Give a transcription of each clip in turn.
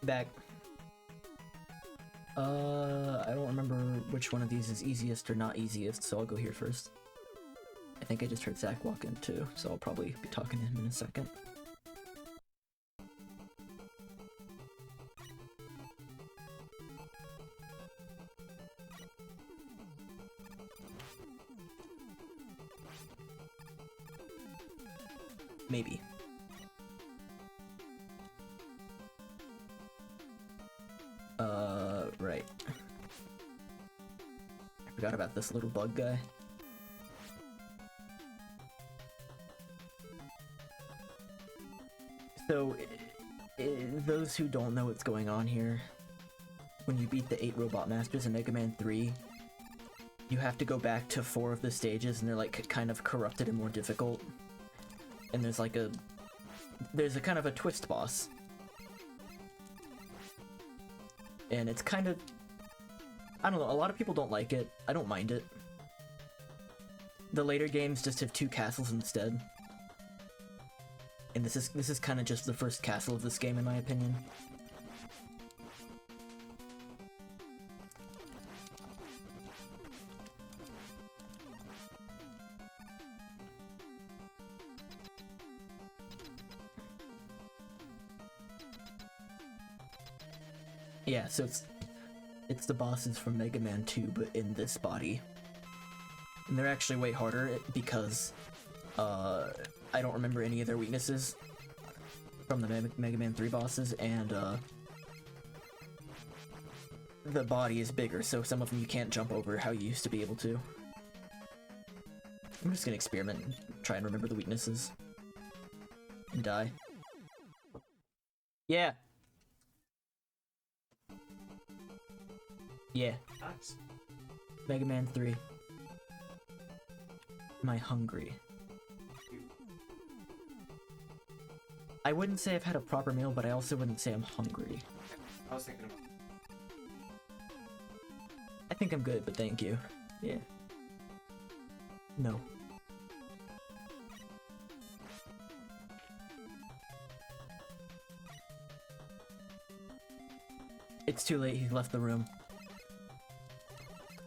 back. I don't remember which one of these is easiest or not easiest, so I'll go here first. I think I just heard Zach walk in too, so I'll probably be talking to him in a second. Maybe. Right. I forgot about this little bug guy. So, those who don't know what's going on here, when you beat the 8 Robot Masters in Mega Man 3, you have to go back to 4 of the stages, and they're like kind of corrupted and more difficult. And there's like a kind of a twist boss. And it's kind of, I don't know, a lot of people don't like it. I don't mind it. The later games just have 2 castles instead. And this is kind of just the first castle of this game, in my opinion. Yeah, so it's the bosses from Mega Man 2, but in this body. And they're actually way harder because I don't remember any of their weaknesses from the Mega Man 3 bosses, and the body is bigger, so some of them you can't jump over how you used to be able to. I'm just gonna experiment and try and remember the weaknesses. And die. Yeah! Yeah. Nice. Mega Man 3. Am I hungry? I wouldn't say I've had a proper meal, but I also wouldn't say I'm hungry. I was thinking about... I think I'm good, but thank you. Yeah. No. It's too late, he left the room.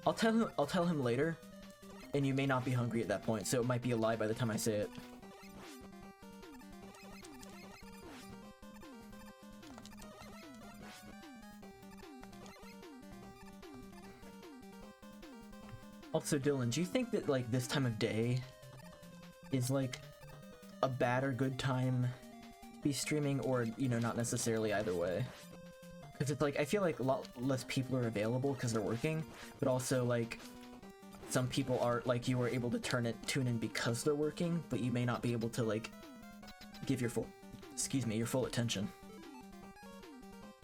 I'll tell him later, and you may not be hungry at that point, so it might be a lie by the time I say it. Also, Dylan, do you think that, like, this time of day is, like, a bad or good time to be streaming, or, you know, not necessarily either way? Because it's like, I feel like a lot less people are available because they're working, but also, like, some people are, like, you are able to tune in because they're working, but you may not be able to, like, give your full, your full attention.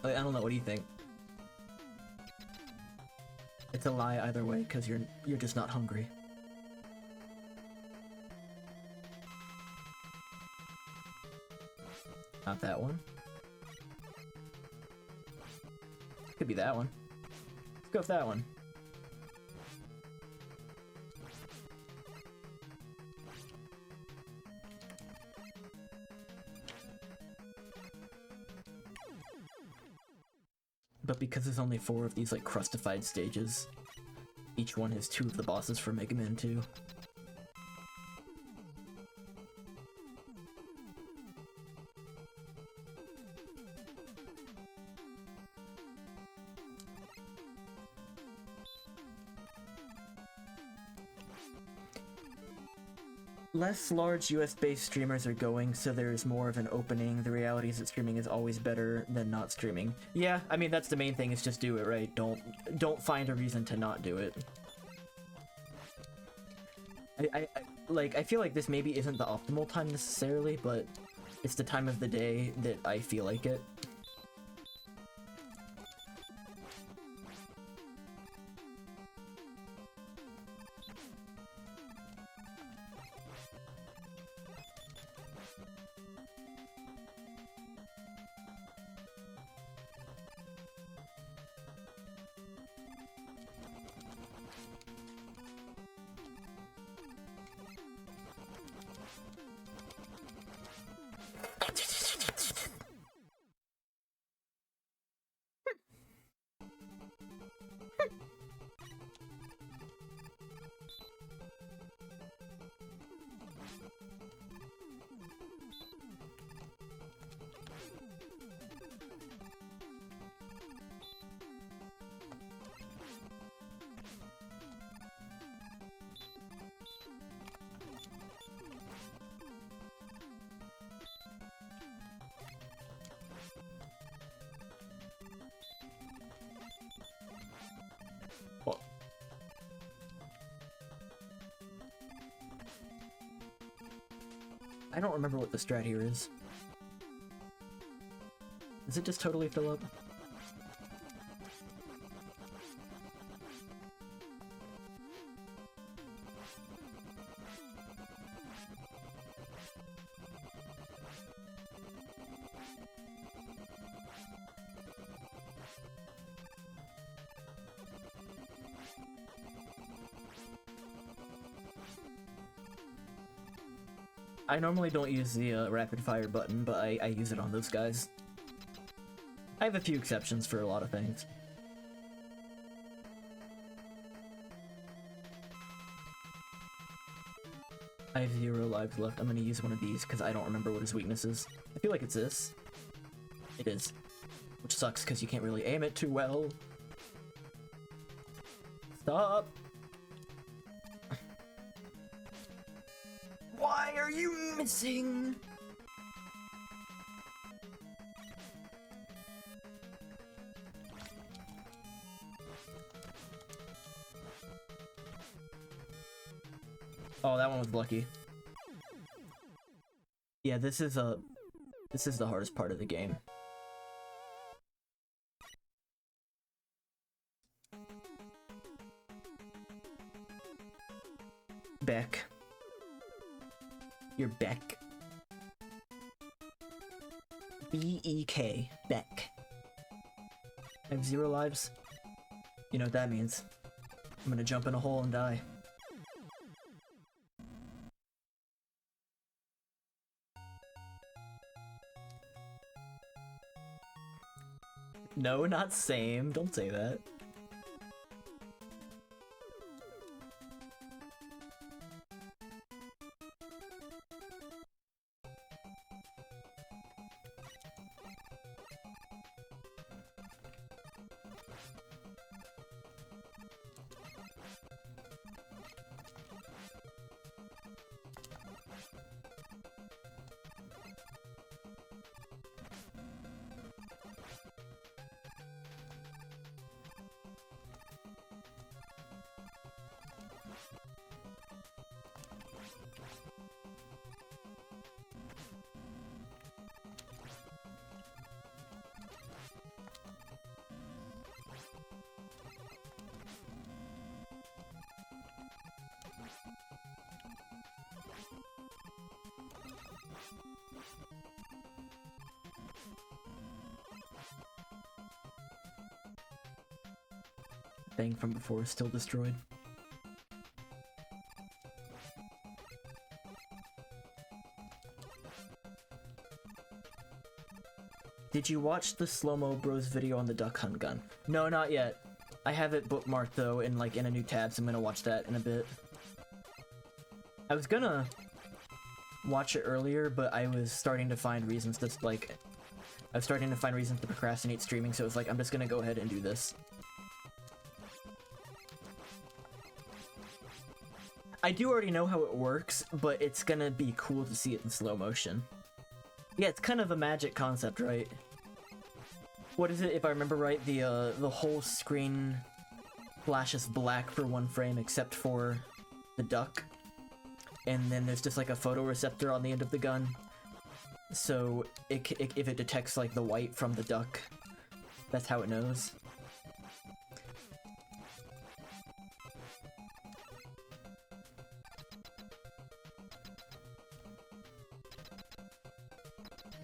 I don't know, what do you think? It's a lie either way, because you're just not hungry. Not that one. Could be that one. Let's go with that one. But because there's only 4 of these, like, crustified stages, each one has 2 of the bosses from Mega Man 2. Less large US-based streamers are going, so there's more of an opening. The reality is that streaming is always better than not streaming. Yeah, I mean, that's the main thing, is just do it, right? Don't find a reason to not do it. I feel like this maybe isn't the optimal time necessarily, but it's the time of the day that I feel like it. I don't remember what the strat here is. Does it just totally fill up? I normally don't use the rapid fire button, but I use it on those guys. I have a few exceptions for a lot of things. I have 0 lives left. I'm gonna use one of these because I don't remember what his weakness is. I feel like it's this. It is. Which sucks because you can't really aim it too well. Stop! Why are you missing? Oh, that one was lucky. Yeah, this is the hardest part of the game. Beck. You're Beck. B-E-K. Beck. I have 0 lives. You know what that means. I'm gonna jump in a hole and die. No, not same. Don't say that. Thing from before is still destroyed. Did you watch the Slow-Mo Bros video on the duck hunt gun? No, not yet. I have it bookmarked though in a new tab, so I'm gonna watch that in a bit. I was gonna watch it earlier, but I was starting to find reasons to procrastinate streaming, so it was like, I'm just gonna go ahead and do this. I do already know how it works, but it's gonna be cool to see it in slow motion. Yeah, it's kind of a magic concept, right? What is it, if I remember right, the whole screen flashes black for 1 frame except for the duck. And then there's just like a photoreceptor on the end of the gun. So if it detects like the white from the duck, that's how it knows.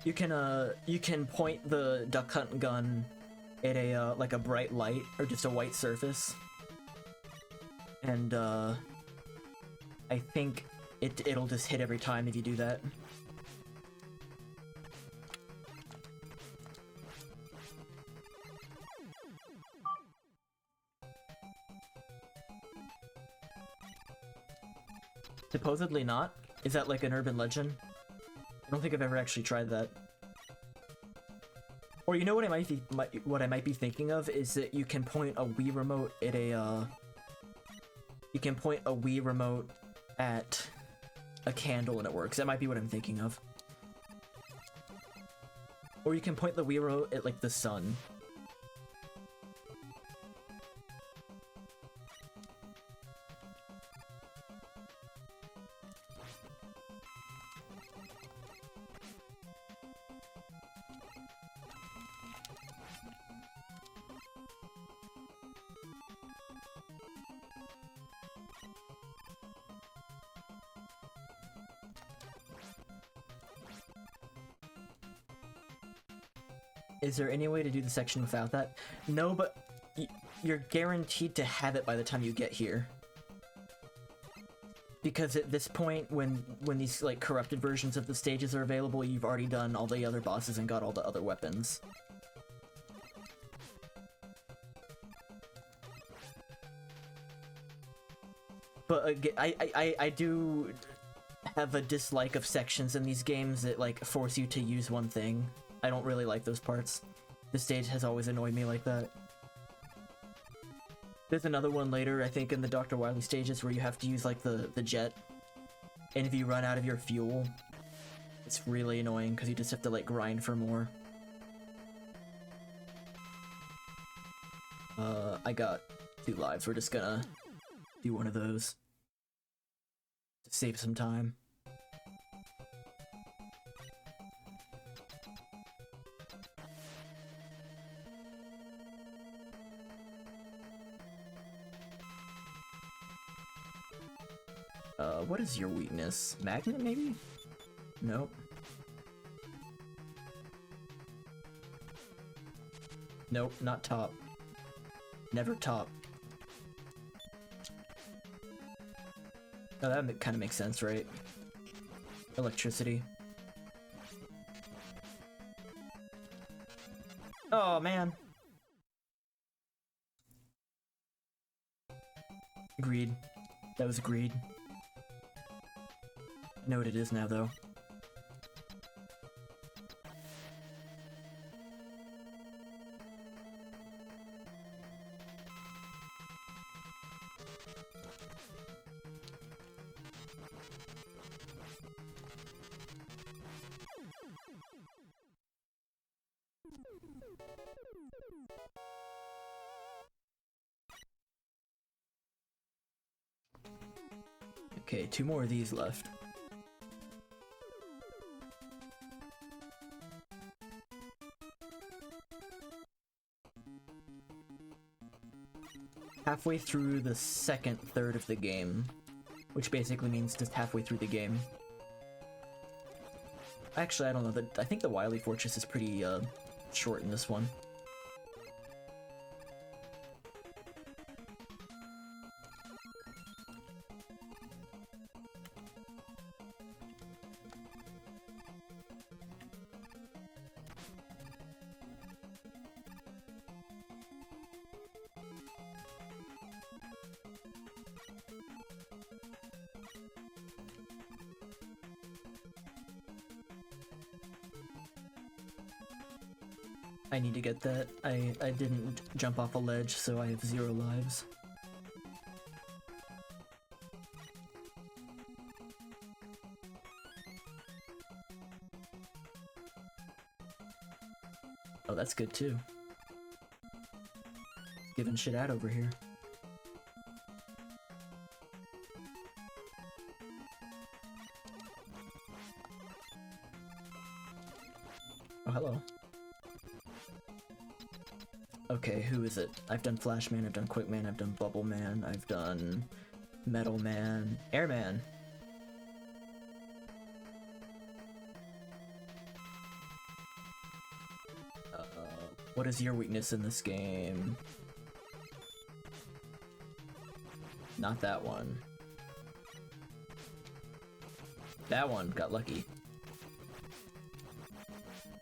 You can point the duck hunt gun at a like a bright light or just a white surface, and I think it'll just hit every time if you do that. Supposedly not. Is that like an urban legend? I don't think I've ever actually tried that. Or you know what I might be thinking of is that you can point a Wii remote at a at a candle and it works. That might be what I'm thinking of. Or you can point the Wii remote at like the sun. Is there any way to do the section without that? No, but you're guaranteed to have it by the time you get here. Because at this point, when these like corrupted versions of the stages are available, you've already done all the other bosses and got all the other weapons. But again, I do have a dislike of sections in these games that like force you to use one thing. I don't really like those parts. The stage has always annoyed me like that. There's another one later, I think, in the Dr. Wily stages where you have to use like the jet, and if you run out of your fuel, it's really annoying because you just have to like grind for more. I got 2 lives. We're just gonna do one of those to save some time. What is your weakness? Magnet, maybe? Nope. Nope, not top. Never top. Oh, that kind of makes sense, right? Electricity. Oh, man. Greed. That was greed. I know what it is now, though. Okay, 2 more of these left. Halfway through the second third of the game, which basically means just halfway through the game. Actually, I don't know. I think the Wily Fortress is pretty short in this one. I need to get that. I didn't jump off a ledge, so I have 0 lives. Oh, that's good too. Giving shit out over here. Oh, hello. Okay, who is it? I've done Flash Man, I've done Quick Man, I've done Bubble Man, I've done Metal Man, Airman. What is your weakness in this game? Not that one. That one got lucky.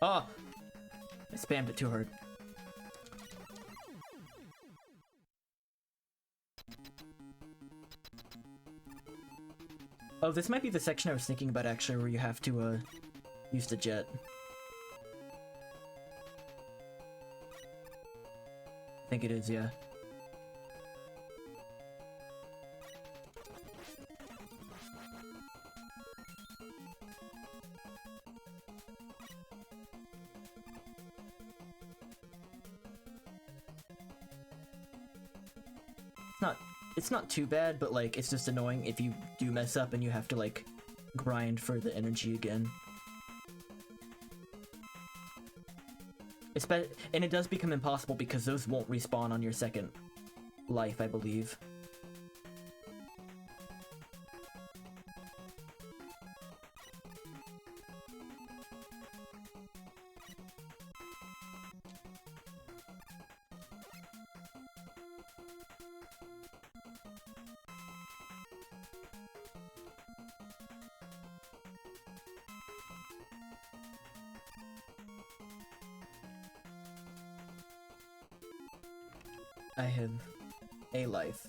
Oh! I spammed it too hard. Oh, this might be the section I was thinking about actually, where you have to, use the jet. I think it is, yeah. It's not too bad, but like, it's just annoying if you do mess up and you have to like grind for the energy again. And it does become impossible because those won't respawn on your second life, I believe. I have a life.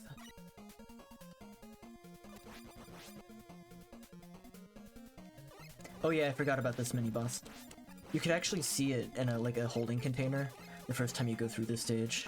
Oh yeah, I forgot about this mini boss. You could actually see it in a holding container the first time you go through this stage.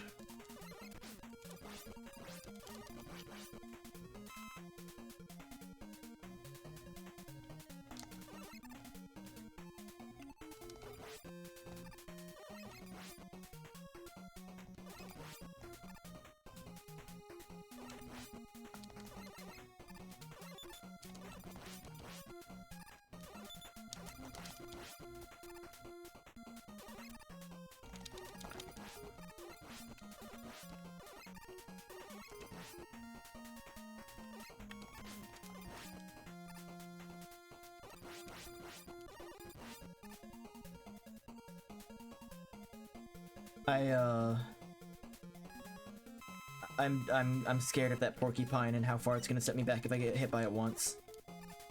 I'm scared of that porcupine and how far it's gonna set me back if I get hit by it once.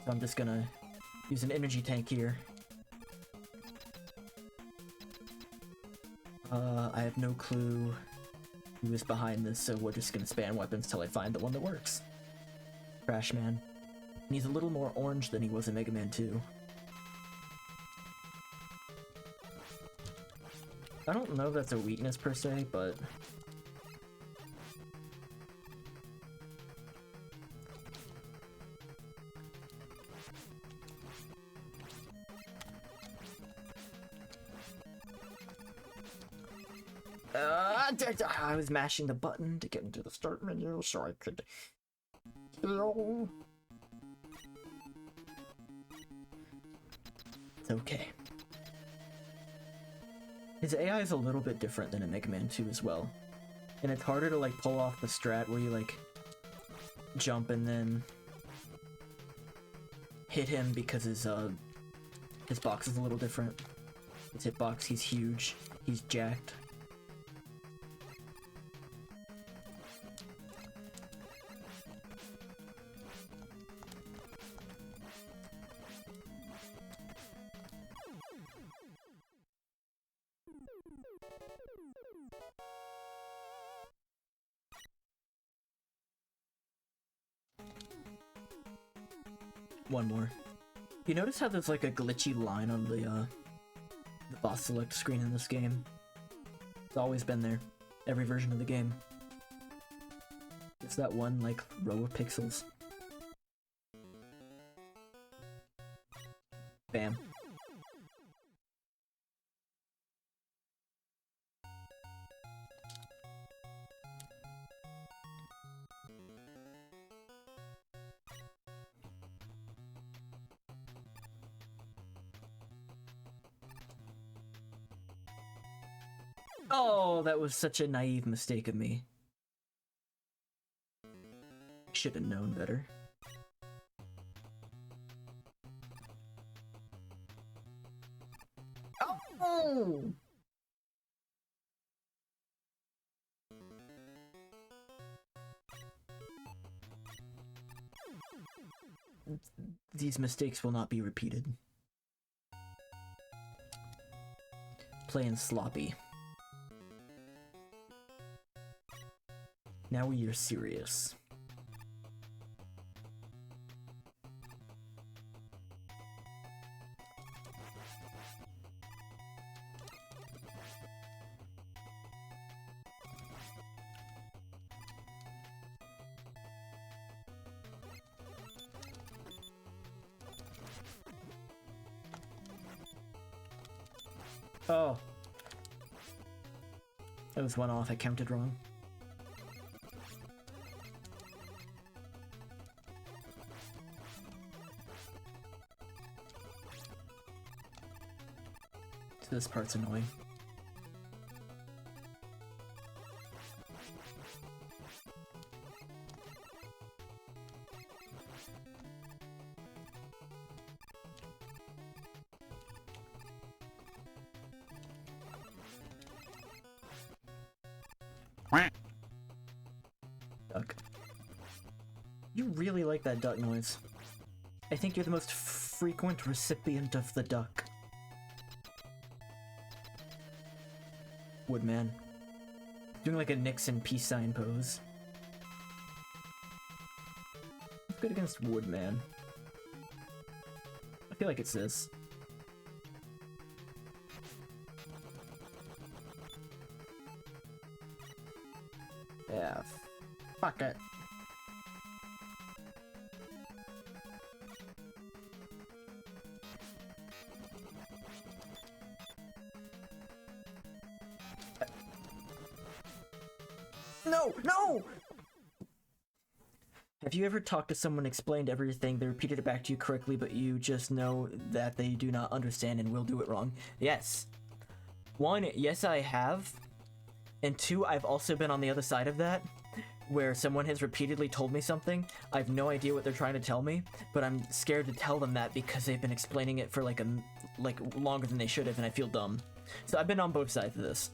So I'm just gonna use an energy tank here. I have no clue who is behind this, so we're just gonna spam weapons till I find the one that works. Crash Man. And he's a little more orange than he was in Mega Man 2. I don't know if that's a weakness per se, but... I was mashing the button to get into the start menu so I could heal. It's okay. His AI is a little bit different than in Mega Man 2 as well. And it's harder to like pull off the strat where you like jump and then hit him because his box is a little different. His hitbox, he's huge, he's jacked. One more. You notice how there's like a glitchy line on the boss select screen in this game? It's always been there. Every version of the game. It's that one like row of pixels. Bam. Oh, that was such a naive mistake of me. Should have known better. Oh! These mistakes will not be repeated. Playing sloppy. Now we are serious. Oh. That was one off, I counted wrong. So this part's annoying. Duck. You really like that duck noise. I think you're the most frequent recipient of the duck. Woodman. Doing like a Nixon peace sign pose. Good against Woodman. I feel like it's this. Yeah, fuck it. No! No! Have you ever talked to someone, explained everything, they repeated it back to you correctly, but you just know that they do not understand and will do it wrong? Yes. One, yes I have. And two, I've also been on the other side of that, where someone has repeatedly told me something, I have no idea what they're trying to tell me, but I'm scared to tell them that because they've been explaining it for like longer than they should have, and I feel dumb. So I've been on both sides of this.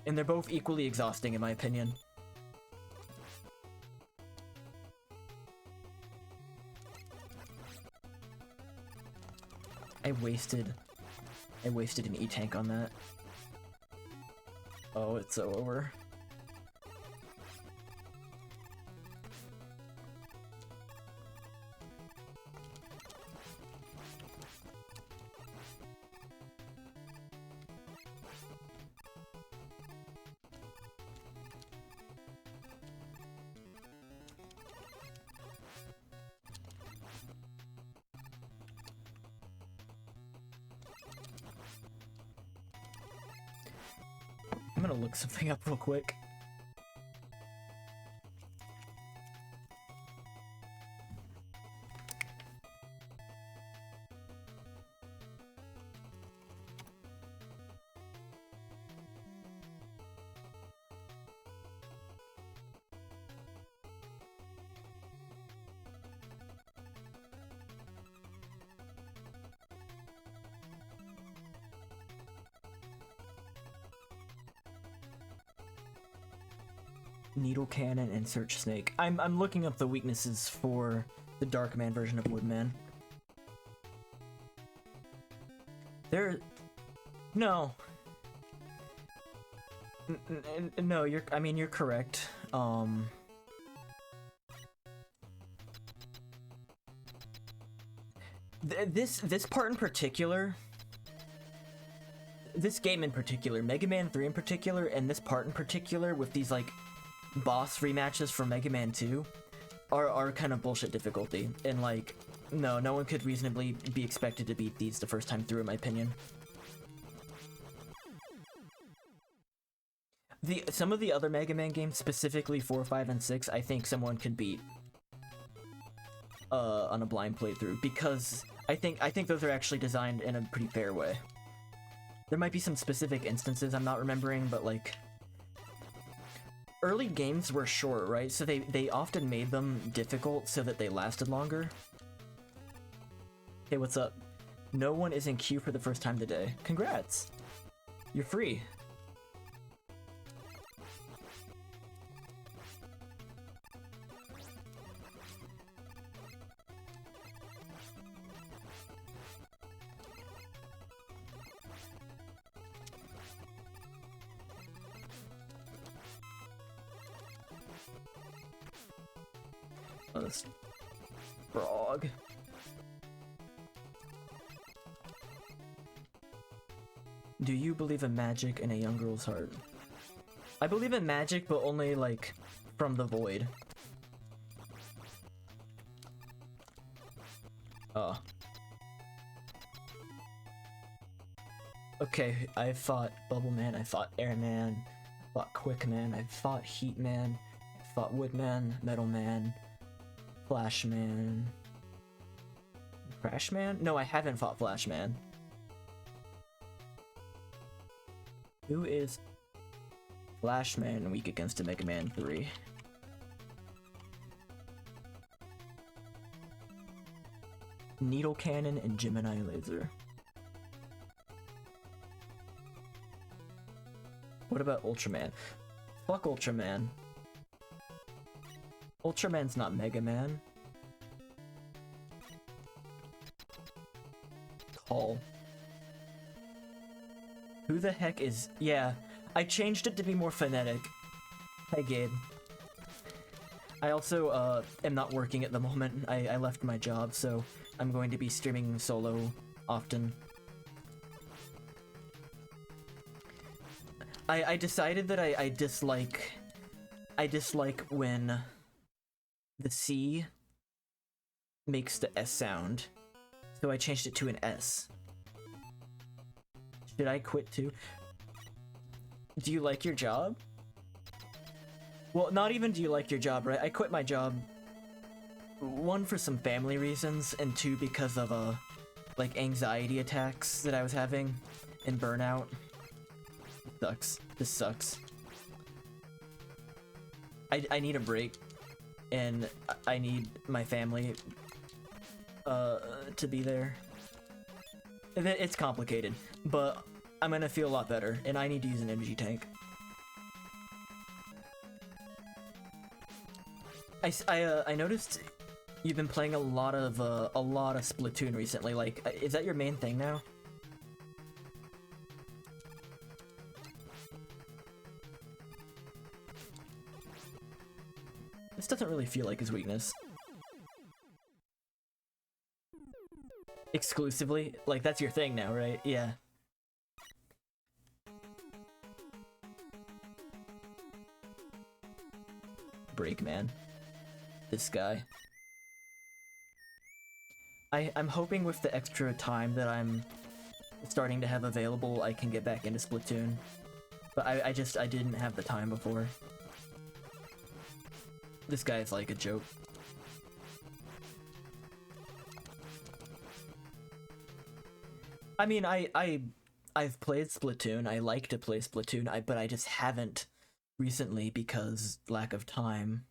And they're both equally exhausting in my opinion. I wasted an E-tank on that. Oh, it's so over. I'm gonna look something up real quick. Needle Cannon and Search Snake. I'm looking up the weaknesses for the Darkman version of Woodman. No. No, you're correct. This part in particular, this game in particular, Mega Man 3 in particular, and this part in particular with these like boss rematches from Mega Man 2 are kind of bullshit difficulty, and like no one could reasonably be expected to beat these the first time through in my opinion. Some of the other Mega Man games, specifically 4, 5, and 6, I think someone could beat on a blind playthrough, because I think those are actually designed in a pretty fair way. There might be some specific instances I'm not remembering, but like early games were short, right? So they often made them difficult so that they lasted longer. Hey, what's up? No one is in queue for the first time today. Congrats! You're free. Oh, this frog. Do you believe in magic in a young girl's heart? I believe in magic, but only like from the void. Oh. Okay, I fought Bubble Man, I fought Air Man, I fought Quick Man, I fought Heat Man, I fought Wood Man, Metal Man, Flash Man. Crash Man? No, I haven't fought Flash Man. Who is Flash Man weak against a Mega Man 3? Needle Cannon and Gemini Laser. What about Ultraman? Fuck Ultraman. Ultraman's not Mega Man. Call. Who the heck is... Yeah, I changed it to be more phonetic. Hey, Gabe. I also, am not working at the moment. I left my job, so I'm going to be streaming solo often. I decided that I dislike when the C makes the S sound, so I changed it to an S. Should I quit too? Do you like your job? Well, not even do you like your job, right? I quit my job, one, for some family reasons, and two, because of, like, anxiety attacks that I was having, and burnout. It sucks. This sucks. I need a break, and I need my family, to be there. It's complicated, but I'm gonna feel a lot better, and I need to use an energy tank. I noticed you've been playing a lot of Splatoon recently. Like, is that your main thing now? This doesn't really feel like his weakness. Exclusively? Like, that's your thing now, right? Yeah. Break, man. This guy. I'm hoping with the extra time that I'm starting to have available, I can get back into Splatoon. But I didn't have the time before. This guy is like a joke. I mean, I've played Splatoon. I like to play Splatoon, but I just haven't recently because lack of time.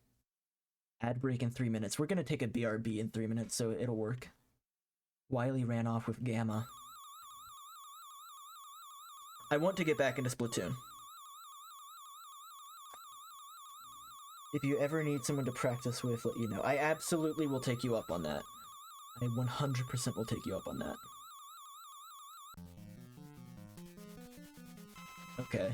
Ad break in 3 minutes. We're gonna take a BRB in 3 minutes, so it'll work. Wily ran off with Gamma. I want to get back into Splatoon. If you ever need someone to practice with, let you know. I absolutely will take you up on that. I 100% will take you up on that. Okay.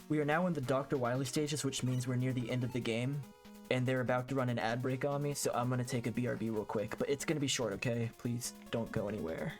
We are now in the Dr. Wily stages, which means we're near the end of the game. And they're about to run an ad break on me, so I'm gonna take a BRB real quick. But it's gonna be short, okay? Please don't go anywhere.